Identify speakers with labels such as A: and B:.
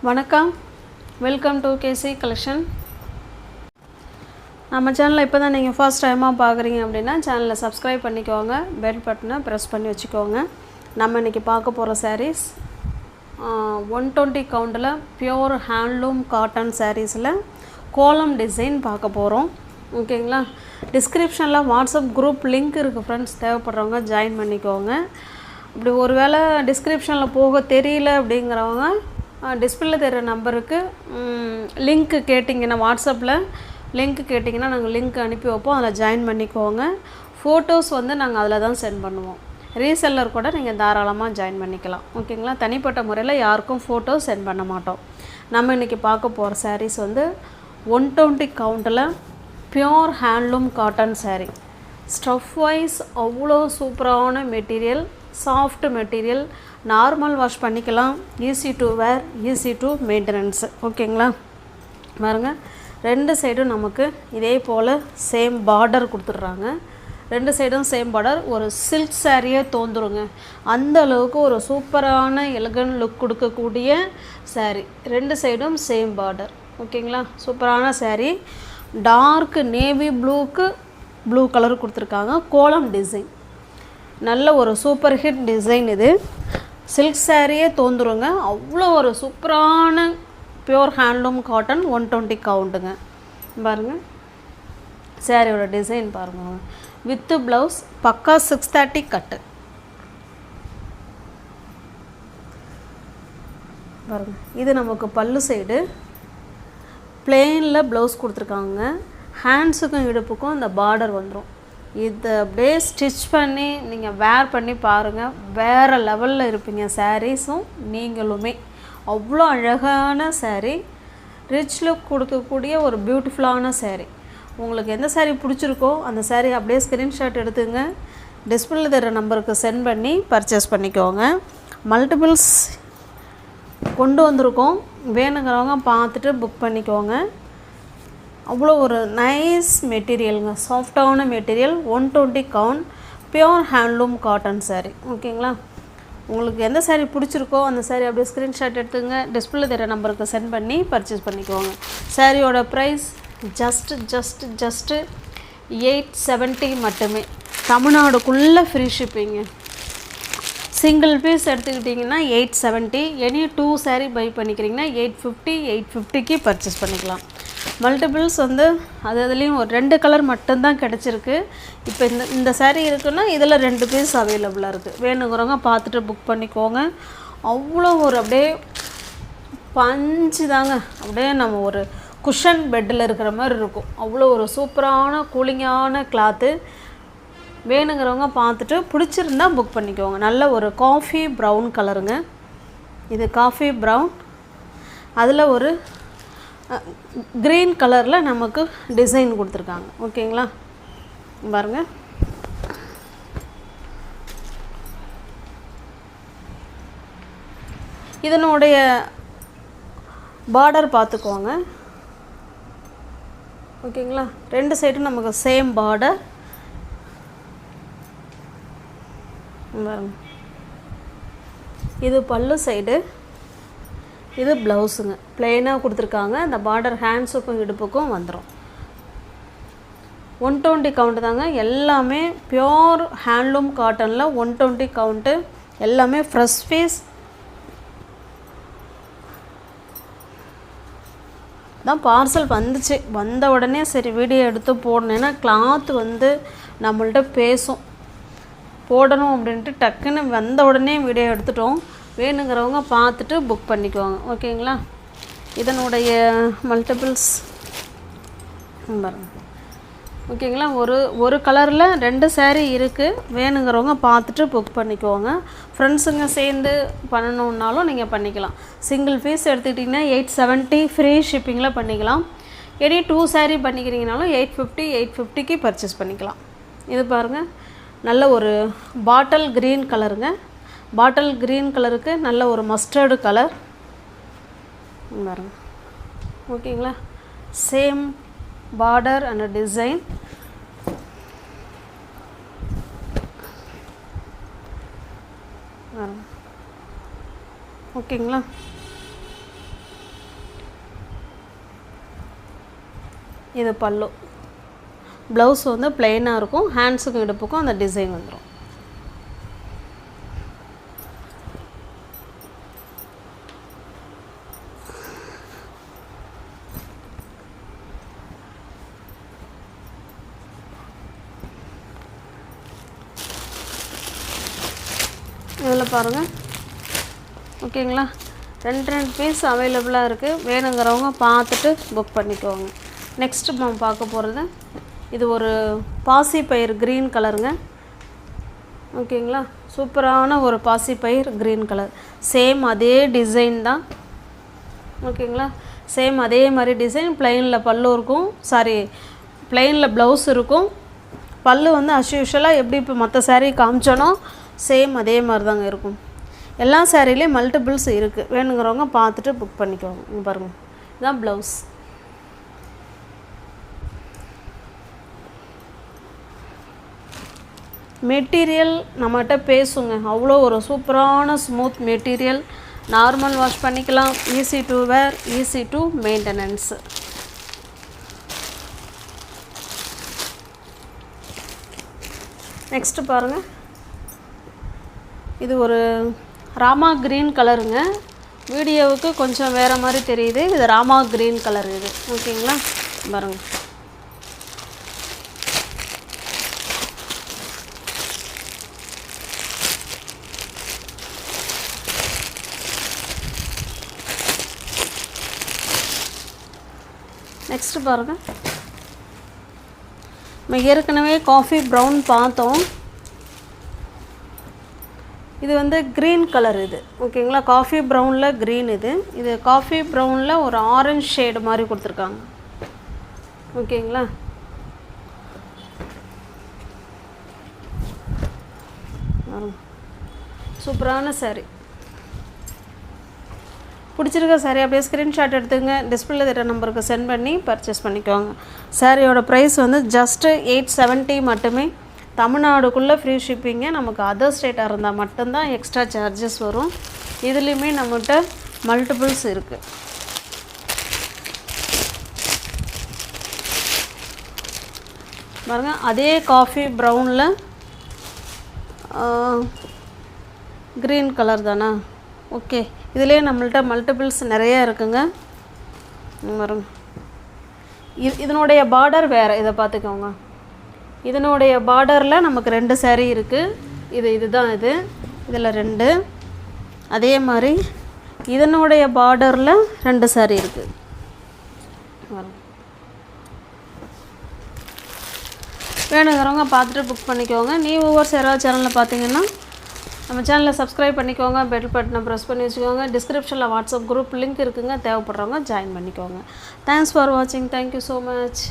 A: வணக்கம், welcome to KC collection. நம்ம சேனலில் இப்போ தான் நீங்கள் ஃபர்ஸ்ட் டைமாக பார்க்குறீங்க அப்படின்னா சேனலை சப்ஸ்கிரைப் பண்ணிக்கோங்க, பெல் பட்டனை ப்ரெஸ் பண்ணி வச்சுக்கோங்க. நம்ம இன்றைக்கி பார்க்க போகிற சாரீஸ் 120 கவுண்டில் பியோர் ஹேண்ட்லூம் காட்டன் சாரீஸில் கோலம் டிசைன் பார்க்க போகிறோம். ஓகேங்களா? டிஸ்கிரிப்ஷனில் வாட்ஸ்அப் குரூப் லிங்க் இருக்குது ஃப்ரெண்ட்ஸ், தேவைப்படுறவங்க ஜாயின் பண்ணிக்கோங்க. இப்படி ஒரு வேளை டிஸ்கிரிப்ஷனில் போக தெரியல அப்படிங்கிறவங்க டிஸ்பிளேல தெரிகிற நம்பருக்கு லிங்க்கு கேட்டிங்கன்னா, வாட்ஸ்அப்பில் லிங்க்கு கேட்டிங்கன்னா நாங்கள் லிங்க் அனுப்பி வைப்போம், அதில் ஜாயின் பண்ணிக்கோங்க. ஃபோட்டோஸ் நாங்கள் அதில் தான் சென்ட் பண்ணுவோம். ரீசெல்லர் கூட நீங்கள் தாராளமாக ஜாயின் பண்ணிக்கலாம். ஓகேங்களா? தனிப்பட்ட முறையில் யாருக்கும் ஃபோட்டோஸ் சென்ட் பண்ண மாட்டோம். நம்ம இன்றைக்கி பார்க்க போகிற சாரீஸ் 120 கவுண்டில் pure handloom cotton sari. Stuff wise அவ்வளோ சூப்பரான material, soft material, normal wash பண்ணிக்கலாம், easy to wear, easy to maintenance. ஓகேங்களா? பாருங்கள், ரெண்டு சைடும் நமக்கு இதே போல் சேம் பார்டர் கொடுத்துட்றாங்க. ரெண்டு சைடும் சேம் பார்டர். ஒரு சில்க் சாரியே தோந்துருங்க, அந்த அளவுக்கு ஒரு சூப்பரான எலகன் லுக் கொடுக்கக்கூடிய சாரீ. ரெண்டு சைடும் சேம் பார்டர். ஓகேங்களா? சூப்பரான சாரீ. டார்க் நேவி ப்ளூக்கு ப்ளூ கலர் கொடுத்துருக்காங்க. கோலம் டிசைன், நல்ல ஒரு சூப்பர் ஹிட் டிசைன். இது சில்க் சாரியே தோந்துருங்க, அவ்வளோ ஒரு சூப்பரான பியோர் ஹேண்ட்லூம் காட்டன் 120 கவுண்டுங்க. பாருங்கள் சாரியோட டிசைன் பாருங்கள், வித்து ப்ளவுஸ், பக்கா 630 கட்டு. பாருங்கள், இது நமக்கு பல்லு சைடு பிளெயினில் ப்ளவுஸ் கொடுத்துருக்காங்க. ஹேண்ட்ஸுக்கும் இடுப்புக்கும் இந்த பார்டர் வந்துடும். இதை அப்படியே ஸ்டிச் பண்ணி நீங்கள் வேர் பண்ணி பாருங்கள், வேறு லெவலில் இருப்பீங்க சாரீஸும் நீங்களுமே. அவ்வளோ அழகான சாரீ, ரிச் லுக் கொடுக்கக்கூடிய ஒரு பியூட்டிஃபுல்லான சாரீ. உங்களுக்கு எந்த சாரீ பிடிச்சிருக்கோ அந்த சாரீ அப்படியே ஸ்க்ரீன்ஷாட் எடுத்துங்க, டிஸ்பிளேல தர நம்பருக்கு சென்ட் பண்ணி பர்ச்சேஸ் பண்ணிக்கோங்க. மல்டிபிள்ஸ் கொண்டு வந்திருக்கோம், வேணுங்கிறவங்க பார்த்துட்டு புக் பண்ணிக்கோங்க. அவ்வளோ ஒரு நைஸ் மெட்டீரியலுங்க, சாஃப்டான material, 120 count pure handloom cotton sari. ஓகேங்களா? உங்களுக்கு எந்த சாரீ பிடிச்சிருக்கோ அந்த சாரீ அப்படியே ஸ்க்ரீன்ஷாட் எடுத்துங்க, டிஸ்பிளே தர நம்பருக்கு சென்ட் பண்ணி பர்ச்சேஸ் பண்ணிக்கோங்க. சாரியோட ப்ரைஸ் ஜஸ்ட்டு 870 மட்டுமே. தமிழ்நாடுக்குள்ளே ஃப்ரீ ஷிப்பிங்க. சிங்கிள் பீஸ் எடுத்துக்கிட்டிங்கன்னா 870, எனி 2 சாரீ பை பண்ணிக்கிறீங்கன்னா 850க்கு பர்ச்சேஸ் பண்ணிக்கலாம். மல்டிபிள்ஸ் அதுலேயும் ஒரு 2 கலர் மட்டும்தான் கிடச்சிருக்கு. இப்போ இந்த சாரீ இருக்குன்னா இதில் 2 பீஸ் அவைலபிளாக இருக்குது. வேணுங்கிறவங்க பார்த்துட்டு புக் பண்ணிக்கோங்க. அவ்வளோ ஒரு அப்படியே பஞ்சு தாங்க, அப்படியே நம்ம ஒரு குஷன் பெட்டில் இருக்கிற மாதிரி இருக்கும். அவ்வளோ ஒரு சூப்பரான கூலிங்கான கிளாத்து. வேணுங்கிறவங்க பார்த்துட்டு பிடிச்சிருந்தா புக் பண்ணிக்கோங்க. நல்ல ஒரு காஃபி ப்ரௌன் கலருங்க. இது காஃபி ப்ரௌன், அதில் ஒரு க்ரீன் கலரில் நமக்கு டிசைன் கொடுத்துருக்காங்க. ஓகேங்களா? பாருங்கள், இதனுடைய பார்டர் பார்த்துக்கோங்க. ஓகேங்களா? ரெண்டு சைடும் நமக்கு சேம் பார்டர். பாருங்கள், இது பல்லு சைடு, இது ப்ளவுஸுங்க. ப்ளெயினாக கொடுத்துருக்காங்க. அந்த பார்டர் ஹேண்ட்ஸுக்கும் இடுப்புக்கும் வந்துடும். 120 கவுண்ட்டு தாங்க. எல்லாமே பியோர் ஹேண்ட்லூம் காட்டனில் 120 கவுண்ட்டு. எல்லாமே ஃப்ரெஷ் பீஸ் தான். பார்சல் வந்துச்சு, வந்த உடனே சரி வீடியோ எடுத்து போடணும். ஏன்னா கிளாத்து நம்மள்ட்ட பேசும், போடணும் அப்படின்ட்டு டக்குன்னு வந்த உடனே வீடியோ எடுத்துட்டோம். வேணுங்கிறவங்க பார்த்துட்டு புக் பண்ணிக்குவாங்க. ஓகேங்களா? இதனுடைய மல்டிபிள்ஸ் பாருங்கள். ஓகேங்களா? ஒரு கலரில் 2 சாரீ இருக்குது. வேணுங்கிறவங்க பார்த்துட்டு புக் பண்ணிக்குவாங்க. ஃப்ரெண்ட்ஸுங்க சேர்ந்து பண்ணணுன்னாலும் நீங்கள் பண்ணிக்கலாம். சிங்கிள் பீஸ் எடுத்துக்கிட்டிங்கன்னா 870 ஃப்ரீ ஷிப்பிங்கில் பண்ணிக்கலாம். எனி 2 சாரீ பண்ணிக்கிறீங்கனாலும் 850க்கு பர்ச்சேஸ் பண்ணிக்கலாம். இது பாருங்கள், நல்ல ஒரு பாட்டில் க்ரீன் கலருங்க. பாட்டில் க்ரீன் கலருக்கு நல்ல ஒரு மஸ்டர்டு கலர் பாருங்கள். ஓகேங்களா? Same border and design. ஓகேங்களா? இது பல்லு. ப்ளவுஸ் வந்து பிளெயினாக இருக்கும். ஹேண்ட்ஸுக்கும் இடுப்புக்கும் அந்த டிசைன் வந்துடும். இதில் பாருங்கள். ஓகேங்களா, 2 பீஸ் அவைலபிளாக இருக்குது. வேணுங்கிறவங்க பார்த்துட்டு புக் பண்ணிக்கோங்க. நெக்ஸ்ட்டு நம்ம பார்க்க போகிறது, இது ஒரு பாசிப்பயிர் க்ரீன் கலருங்க. ஓகேங்களா, சூப்பரான ஒரு பாசிப்பயிர் க்ரீன் கலர். சேம் அதே டிசைன் தான். ஓகேங்களா, சேம் அதே மாதிரி டிசைன். ப்ளைனில் பல்லு இருக்கும், ப்ளைனில் ப்ளவுஸ் இருக்கும். பல்லு வந்து அஸ்யூஷுவலாக எப்படி இப்போ மற்ற சாரீ காமிச்சோனோ சேம் அதே மாதிரி தாங்க இருக்கும். எல்லா சாரீலேயும் மல்டிபிள்ஸ் இருக்குது. வேணுங்கிறவங்க பார்த்துட்டு புக் பண்ணிக்கோங்க. இங்கே பாருங்கள், இதுதான் ப்ளவுஸ். மெட்டீரியல் நம்மகிட்ட பேசுங்க. அவ்வளோ ஒரு சூப்பரான ஸ்மூத் மெட்டீரியல். நார்மல் வாஷ் பண்ணிக்கலாம். Easy to wear, easy to maintenance. Next பாருங்கள், இது ஒரு ராமா க்ரீன் கலருங்க. வீடியோவுக்கு கொஞ்சம் வேறு மாதிரி தெரியுது. இது ராமா க்ரீன் கலர் இது. ஓகேங்களா, பாருங்கள். நெக்ஸ்ட்டு பாருங்கள், நம்ம ஏற்கனவே காஃபி ப்ரௌன் பார்த்தோம். இது வந்து க்ரீன் கலர் இது. ஓகேங்களா, காஃபி ப்ரௌனில் க்ரீன் இது. இது காஃபி ப்ரௌனில் ஒரு ஆரஞ்சு ஷேடு மாதிரி கொடுத்துருக்காங்க. ஓகேங்களா, சூப்பரான சாரீ. பிடிச்சிருக்க சாரீ அப்படியே ஸ்க்ரீன்ஷாட் எடுத்துங்க. டிஸ்பிளே தர நம்பருக்கு சென்ட் பண்ணி பர்ச்சேஸ் பண்ணிக்கோங்க. சாரியோட ப்ரைஸ் வந்து ஜஸ்ட்டு 870 மட்டுமே. தமிழ்நாடுக்குள்ளே ஃப்ரீ ஷிப்பிங்க. நமக்கு அதர் ஸ்டேட்டாக இருந்தால் மட்டும்தான் எக்ஸ்ட்ரா சார்ஜஸ் வரும். இதுலேயுமே நம்மகிட்ட மல்டிபிள்ஸ் இருக்குது. பாருங்கள், அதே காஃபி ப்ரௌனில் க்ரீன் கலர் தானே. ஓகே, இதிலே நம்மள்ட்ட மல்டிபிள்ஸ் நிறையா இருக்குங்க. பாருங்க, இதனுடைய பார்டர் வேறு. இதை பார்த்துக்கோங்க. இதனுடைய பார்டரில் நமக்கு 2 சாரீ இருக்குது. இதுதான் இதில் 2. அதே மாதிரி இதனுடைய பார்டரில் 2 சாரீ இருக்குது. வேணுங்கிறவங்க பார்த்துட்டு புக் பண்ணிக்கோங்க. ஒவ்வொரு யாராவது சேனலில் பார்த்தீங்கன்னா நம்ம சேனலை சப்ஸ்கிரைப் பண்ணிக்கோங்க. பெல் பட்டனை ப்ரெஸ் பண்ணி வச்சுக்கோங்க. டிஸ்கிரிப்ஷனில் வாட்ஸ்அப் குரூப் லிங்க் இருக்குங்க. தேவைப்படுறவங்க ஜாயின் பண்ணிக்கோங்க. தேங்க்ஸ் ஃபார் வாட்சிங். Thank you so much.